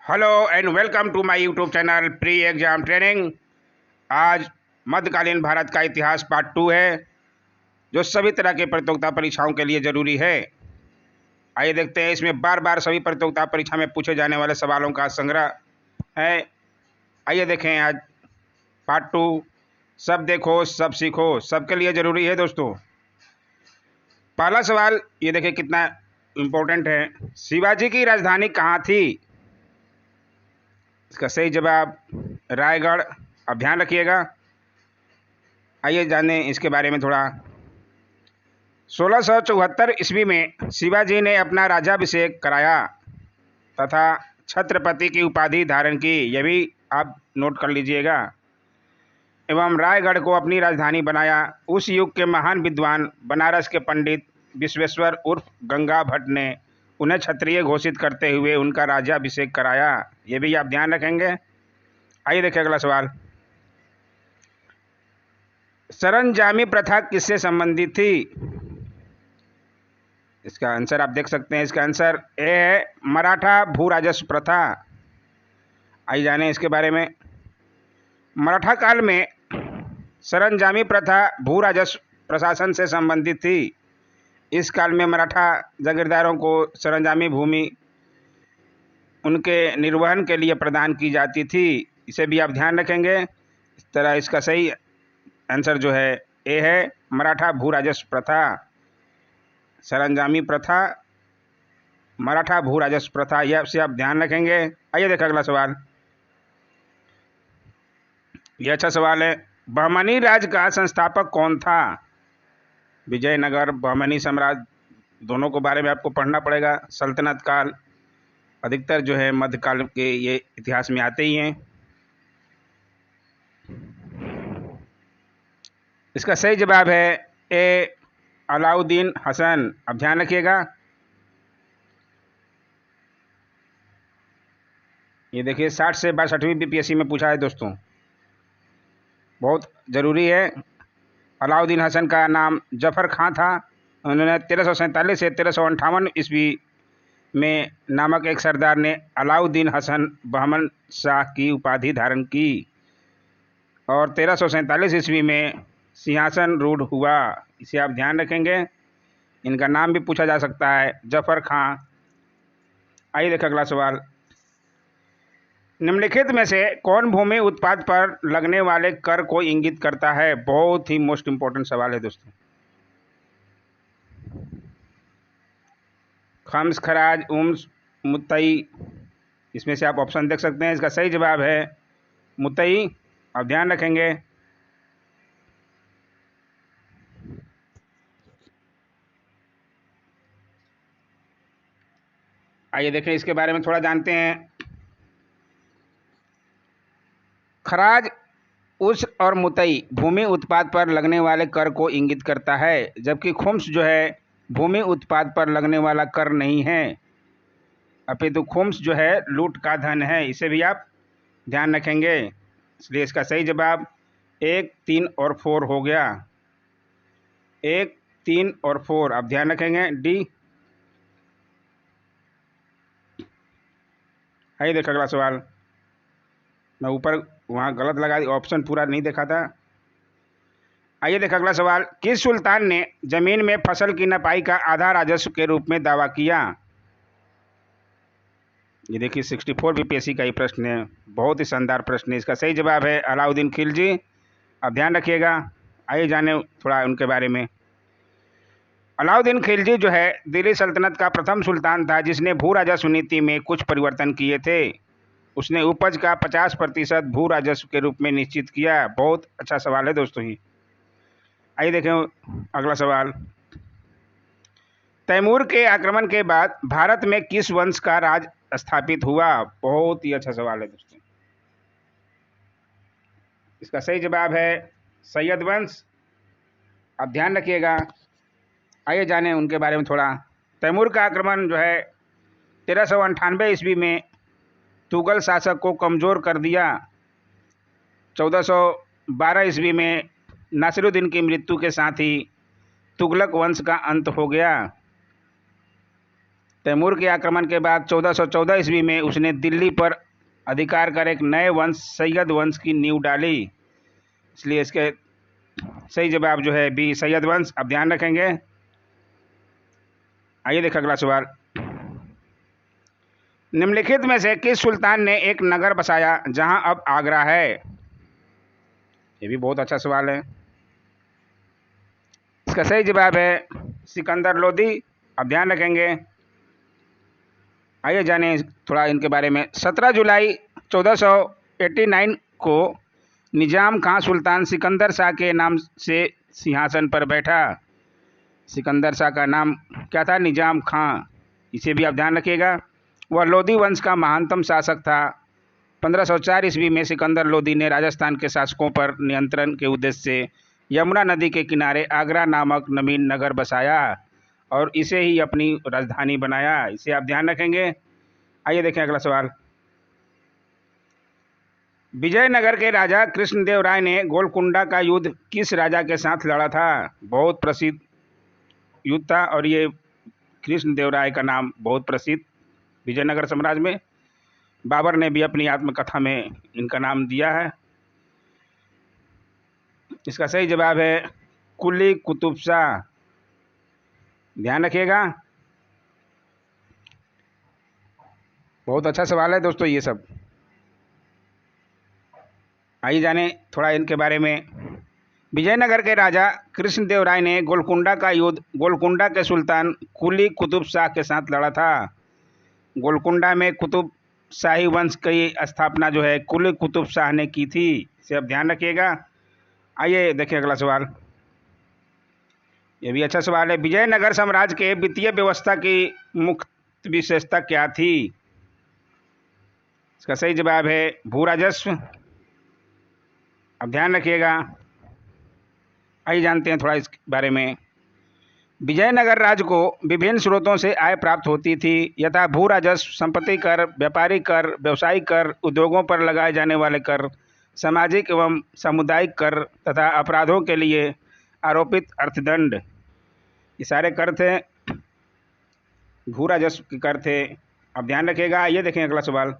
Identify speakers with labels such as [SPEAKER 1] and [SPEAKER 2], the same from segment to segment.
[SPEAKER 1] Hello and welcome to my YouTube channel pre exam training. आज मध्यकालीन भारत का इतिहास पार्ट 2 है, जो सभी तरह के प्रतियोगिता परीक्षाओं के लिए ज़रूरी है। आइए देखते हैं, इसमें बार बार सभी प्रतियोगिता परीक्षा में पूछे जाने वाले सवालों का संग्रह है। आइए देखें आज पार्ट 2। सब देखो सब सीखो, सबके लिए ज़रूरी है दोस्तों। पहला सवाल ये देखिए कितना इम्पोर्टेंट है। शिवाजी की राजधानी कहाँ थी? इसका सही जवाब रायगढ़। अब ध्यान रखिएगा। आइए जानें इसके बारे में थोड़ा। 1674 ईस्वी में शिवाजी ने अपना राज्याभिषेक कराया तथा छत्रपति की उपाधि धारण की, यह भी आप नोट कर लीजिएगा, एवं रायगढ़ को अपनी राजधानी बनाया। उस युग के महान विद्वान बनारस के पंडित विश्वेश्वर उर्फ गंगा भट्ट ने उन्हें क्षत्रिय घोषित करते हुए उनका राज्याभिषेक कराया, यह भी आप ध्यान रखेंगे। आइए देखिए अगला सवाल। सरंजामी प्रथा किससे संबंधित थी? इसका आंसर आप देख सकते हैं। इसका आंसर ए है मराठा भू राजस्व प्रथा। आइए जानें इसके बारे में। मराठा काल में सरंजामी प्रथा भू राजस्व प्रशासन से संबंधित थी। इस काल में मराठा जागीरदारों को सरंजामी भूमि उनके निर्वहन के लिए प्रदान की जाती थी, इसे भी आप ध्यान रखेंगे। इस तरह इसका सही आंसर जो है ए है मराठा भू राजस्व प्रथा। सरंजामी प्रथा, मराठा भू राजस्व प्रथा, यह से आप ध्यान रखेंगे। आइए देखिए अगला सवाल। यह अच्छा सवाल है। बहमनी राज्य का संस्थापक कौन था? विजयनगर, बहमनी साम्राज्य, दोनों के बारे में आपको पढ़ना पड़ेगा। सल्तनत काल अधिकतर जो है मध्यकाल के ये इतिहास में आते ही हैं। इसका सही जवाब है ए अलाउद्दीन हसन। अब ध्यान रखिएगा। ये देखिए 60 से 62वीं बीपीएससी में पूछा है दोस्तों, बहुत ज़रूरी है। अलाउद्दीन हसन का नाम जफर खां था। उन्होंने 1347 से 1358 ईस्वी में नामक एक सरदार ने अलाउद्दीन हसन बहमन शाह की उपाधि धारण की और 1347 ईस्वी में सिंहासन रूढ़ हुआ, इसे आप ध्यान रखेंगे। इनका नाम भी पूछा जा सकता है, जफर खां। आइए देखिए अगला सवाल। निम्नलिखित में से कौन भूमि उत्पाद पर लगने वाले कर को इंगित करता है? बहुत ही मोस्ट इंपॉर्टेंट सवाल है दोस्तों। खम्स, खराज, उम्स, मुतई, इसमें से आप ऑप्शन देख सकते हैं। इसका सही जवाब है मुतई। आप ध्यान रखेंगे। आइए देखें इसके बारे में थोड़ा जानते हैं। खराज, उस और मुतई भूमि उत्पाद पर लगने वाले कर को इंगित करता है, जबकि खुम्स जो है भूमि उत्पाद पर लगने वाला कर नहीं है, अपितु खुम्स जो है लूट का धन है, इसे भी आप ध्यान रखेंगे। इसलिए इसका सही जवाब 1, 3 और 4 हो गया। 1, 3 और 4 आप ध्यान रखेंगे, डी। आइए देखो अगला सवाल। मैं ऊपर वहाँ गलत लगा दी, ऑप्शन पूरा नहीं देखा था। आइए देखो अगला सवाल। किस सुल्तान ने जमीन में फसल की नपाई का आधा राजस्व के रूप में दावा किया? ये देखिए 64 बीपीएससी का ही प्रश्न है, बहुत ही शानदार प्रश्न है। इसका सही जवाब है अलाउद्दीन खिलजी। अब ध्यान रखिएगा। आइए जाने थोड़ा उनके बारे में। अलाउद्दीन खिलजी जो है दिल्ली सल्तनत का प्रथम सुल्तान था, जिसने भू राजस्व नीति में कुछ परिवर्तन किए थे। उसने उपज का 50% भू राजस्व के रूप में निश्चित किया। बहुत अच्छा सवाल है दोस्तों ही। आइए देखें अगला सवाल। तैमूर के आक्रमण के बाद भारत में किस वंश का राज स्थापित हुआ? बहुत ही अच्छा सवाल है दोस्तों। इसका सही जवाब है सैयद वंश। आप ध्यान रखिएगा। आइए जानें उनके बारे में थोड़ा। तैमूर का आक्रमण जो है 1398 ईस्वी में तुगल शासक को कमज़ोर कर दिया। 1412 ईस्वी में नासिरुद्दीन की मृत्यु के साथ ही तुगलक वंश का अंत हो गया। तैमूर के आक्रमण के बाद 1414 ईस्वी में उसने दिल्ली पर अधिकार कर एक नए वंश सैयद वंश की नींव डाली। इसलिए इसके सही जवाब जो है बी सैयद वंश। अब ध्यान रखेंगे। आइए देखिए अगला सवाल। निम्नलिखित में से किस सुल्तान ने एक नगर बसाया जहां अब आगरा है? ये भी बहुत अच्छा सवाल है। इसका सही जवाब है सिकंदर लोदी। अब ध्यान रखेंगे। आइए जाने थोड़ा इनके बारे में। 17 जुलाई 1489 को निजाम खां सुल्तान सिकंदर शाह के नाम से सिंहासन पर बैठा। सिकंदर शाह का नाम क्या था? निजाम खां। इसे भी आप ध्यान रखिएगा। वह लोदी वंश का महानतम शासक था। 1504 ईस्वी में सिकंदर लोदी ने राजस्थान के शासकों पर नियंत्रण के उद्देश्य से यमुना नदी के किनारे आगरा नामक नवीन नगर बसाया और इसे ही अपनी राजधानी बनाया। इसे आप ध्यान रखेंगे। आइए देखें अगला सवाल। विजयनगर के राजा कृष्णदेव राय ने गोलकुंडा का युद्ध किस राजा के साथ लड़ा था? बहुत प्रसिद्ध युद्ध था और ये कृष्णदेव राय का नाम बहुत प्रसिद्ध विजयनगर साम्राज्य में। बाबर ने भी अपनी आत्मकथा में इनका नाम दिया है। इसका सही जवाब है कुली कुतुब शाह। ध्यान रखिएगा। बहुत अच्छा सवाल है दोस्तों ये सब। आइए जाने थोड़ा इनके बारे में। विजयनगर के राजा कृष्णदेव राय ने गोलकुंडा का युद्ध गोलकुंडा के सुल्तान कुली कुतुब शाह के साथ लड़ा था। गोलकुंडा में कुतुब शाही वंश की स्थापना जो है कुली कुतुब शाह ने की थी। इसे आप ध्यान रखिएगा। आइए देखिए अगला सवाल। ये भी अच्छा सवाल है। विजयनगर साम्राज्य के वित्तीय व्यवस्था की मुख्य विशेषता क्या थी? इसका सही जवाब है भू राजस्व। अब ध्यान रखिएगा। आइए जानते हैं थोड़ा इस बारे में। विजयनगर राज्य को विभिन्न स्रोतों से आय प्राप्त होती थी, यथा भू राजस्व, संपत्ति कर, व्यापारी कर, व्यवसायिक कर, उद्योगों पर लगाए जाने वाले कर, सामाजिक एवं सामुदायिक कर तथा अपराधों के लिए आरोपित अर्थदंड। ये सारे कर थे, भू राजस्व के कर थे। अब ध्यान रखिएगा। ये देखें अगला सवाल।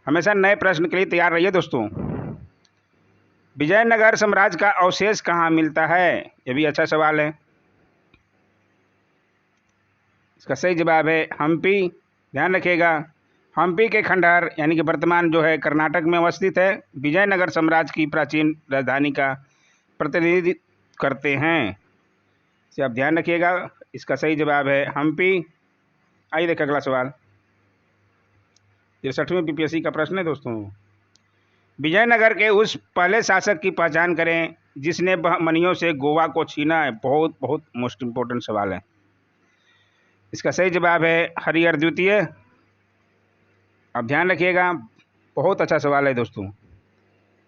[SPEAKER 1] हमेशा नए प्रश्न के लिए तैयार रहिए दोस्तों। विजयनगर साम्राज्य का अवशेष कहाँ मिलता है? ये भी अच्छा सवाल है। इसका सही जवाब है हम्पी। ध्यान रखिएगा। हम्पी के खंडहर यानी कि वर्तमान जो है कर्नाटक में अवस्थित है, विजयनगर साम्राज्य की प्राचीन राजधानी का प्रतिनिधित्व करते हैं। इसे आप ध्यान रखिएगा। इसका सही जवाब है हम्पी। आइए देखिए अगला सवाल। 63वें बीपीएससी का प्रश्न है दोस्तों। विजयनगर के उस पहले शासक की पहचान करें जिसने बहमनियों से गोवा को छीना है। बहुत बहुत मोस्ट इम्पोर्टेंट सवाल है। इसका सही जवाब है हरिहर द्वितीय। अब ध्यान रखिएगा। बहुत अच्छा सवाल है दोस्तों।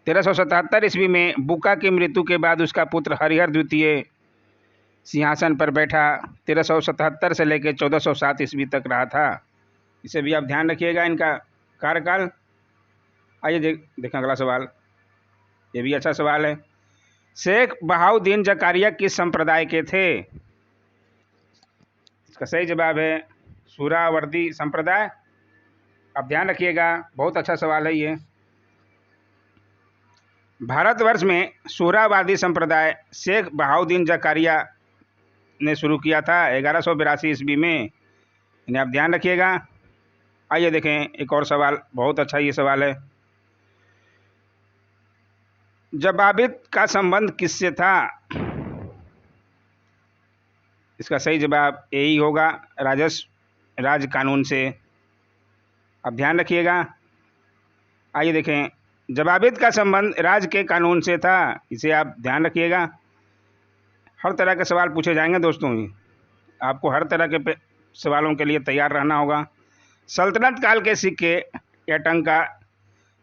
[SPEAKER 1] 1377 ईस्वी में बुका की मृत्यु के बाद उसका पुत्र हरिहर द्वितीय सिंहासन पर बैठा। 1377 से लेकर 1407 ईस्वी तक रहा था। इसे भी आप ध्यान रखिएगा इनका कार्यकाल। आइए देखें अगला सवाल। ये भी अच्छा सवाल है। शेख बहाउद्दीन जकारिया किस संप्रदाय के थे? इसका सही जवाब है सुहरावर्दी संप्रदाय। अब ध्यान रखिएगा। बहुत अच्छा सवाल है ये। भारतवर्ष में सुहरावादी संप्रदाय शेख बहाउद्दीन जकारिया ने शुरू किया था 1182 ईस्वी में। इन्हें आप ध्यान रखिएगा। आइए देखें एक और सवाल। बहुत अच्छा ये सवाल है। जबाबित का संबंध किससे था? इसका सही जवाब यही होगा राजस्व राज कानून से। अब ध्यान रखिएगा। आइए देखें। जबाबित का संबंध राज्य के कानून से था। इसे आप ध्यान रखिएगा। हर तरह के सवाल पूछे जाएंगे दोस्तों। आपको हर तरह के सवालों के लिए तैयार रहना होगा। सल्तनत काल के सिक्के या टंका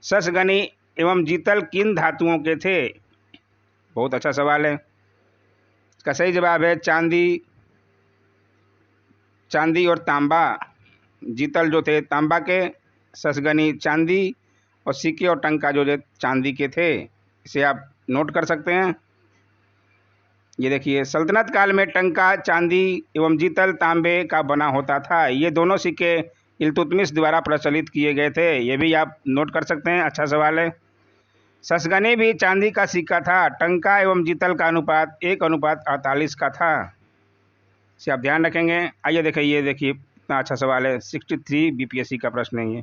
[SPEAKER 1] ससगनी एवं जीतल किन धातुओं के थे? बहुत अच्छा सवाल है। इसका सही जवाब है चांदी और तांबा। जीतल जो थे तांबा के, ससगनी चांदी और सिक्के और टंका जो चांदी के थे। इसे आप नोट कर सकते हैं। ये देखिए, सल्तनत काल में टंका चांदी एवं जीतल तांबे का बना होता था। ये दोनों सिक्के इल्तुतमिश द्वारा प्रचलित किए गए थे। ये भी आप नोट कर सकते हैं, अच्छा सवाल है। ससगनी भी चांदी का सिक्का था। टंका एवं जीतल का अनुपात 1:48 का था। इसे आप ध्यान रखेंगे। आइए देखिए, ये देखिए इतना अच्छा सवाल है, 63 बीपीएससी का प्रश्न है ये।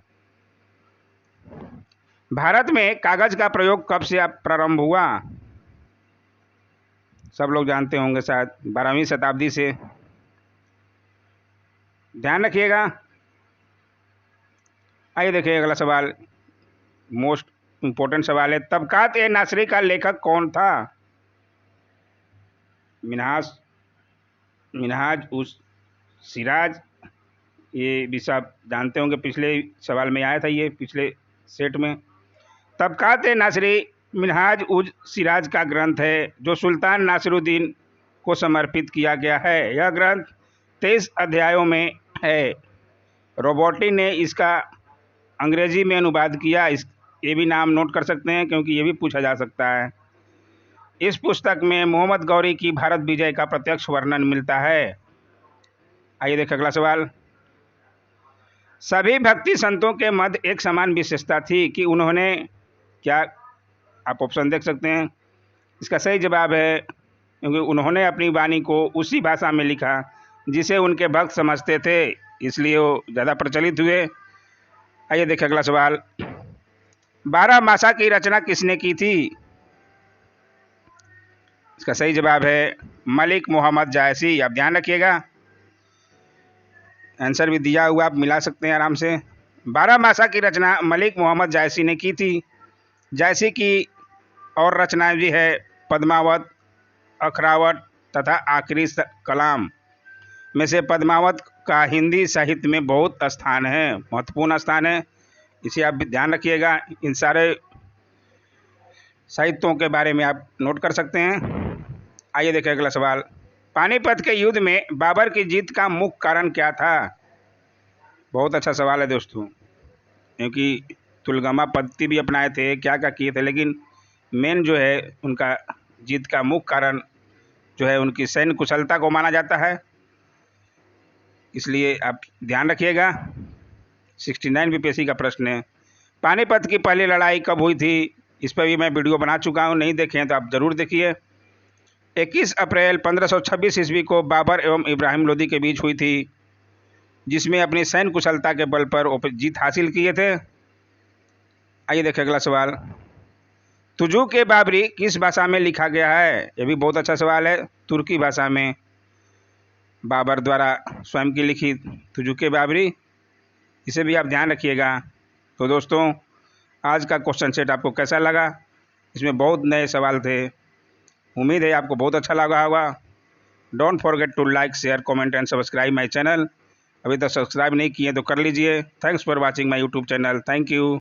[SPEAKER 1] भारत में कागज का प्रयोग कब से प्रारंभ हुआ? सब लोग जानते होंगे शायद, 12वीं शताब्दी से। ध्यान रखिएगा। आइए देखिए अगला सवाल, मोस्ट इम्पोर्टेंट सवाल है। तबकात ए नासरी का लेखक कौन था? मिनहाज उस सिराज, ये भी सब जानते होंगे, पिछले सवाल में आया था ये, पिछले सेट में। तबकात ए नासरी मिनहाज उज सिराज का ग्रंथ है जो सुल्तान नासिरुद्दीन को समर्पित किया गया है। यह ग्रंथ 23 अध्यायों में है। रोबोटी ने इसका अंग्रेजी में अनुवाद किया। ये भी नाम नोट कर सकते हैं क्योंकि ये भी पूछा जा सकता है। इस पुस्तक में मोहम्मद गौरी की भारत विजय का प्रत्यक्ष वर्णन मिलता है। आइए देखें अगला सवाल। सभी भक्ति संतों के मध्य एक समान विशेषता थी कि उन्होंने क्या? आप ऑप्शन देख सकते हैं। इसका सही जवाब है क्योंकि उन्होंने अपनी वाणी को उसी भाषा में लिखा जिसे उनके भक्त समझते थे, इसलिए वो ज़्यादा प्रचलित हुए। आइए देखें अगला सवाल। 12 मासा की रचना किसने की थी? इसका सही जवाब है मलिक मोहम्मद जायसी। आप ध्यान रखिएगा, आंसर भी दिया हुआ, आप मिला सकते हैं आराम से। 12 मासा की रचना मलिक मोहम्मद जायसी ने की थी। जायसी की और रचनाएं भी है पद्मावत, अखरावट तथा आखिरी कलाम। में से पद्मावत का हिंदी साहित्य में बहुत स्थान है, महत्वपूर्ण स्थान है, इसे आप ध्यान रखिएगा। इन सारे साहित्यों के बारे में आप नोट कर सकते हैं। आइए देखें अगला सवाल। पानीपत के युद्ध में बाबर की जीत का मुख्य कारण क्या था? बहुत अच्छा सवाल है दोस्तों, क्योंकि तुलगमा पद्धति भी अपनाए थे, क्या क्या किए थे, लेकिन मेन जो है उनका जीत का मुख्य कारण जो है उनकी सैन्य कुशलता को माना जाता है, इसलिए आप ध्यान रखिएगा। 69 बीपीएससी का प्रश्न है। पानीपत की पहली लड़ाई कब हुई थी? इस पर भी मैं वीडियो बना चुका हूँ, नहीं देखे हैं तो आप ज़रूर देखिए। 21 अप्रैल 1526 ईस्वी को बाबर एवं इब्राहिम लोदी के बीच हुई थी, जिसमें अपनी सैन्य कुशलता के बल पर जीत हासिल किए थे। आइए देखें अगला सवाल। तुजुक-ए बाबरी किस भाषा में लिखा गया है? यह भी बहुत अच्छा सवाल है। तुर्की भाषा में बाबर द्वारा स्वयं की लिखी तुजुक-ए बाबरी, इसे भी आप ध्यान रखिएगा। तो दोस्तों, आज का क्वेश्चन सेट आपको कैसा लगा? इसमें बहुत नए सवाल थे, उम्मीद है आपको बहुत अच्छा लगा होगा। Don't forget to like, share, comment and subscribe my channel. अभी तक सब्सक्राइब नहीं किए तो कर लीजिए। Thanks for watching my YouTube channel. Thank you.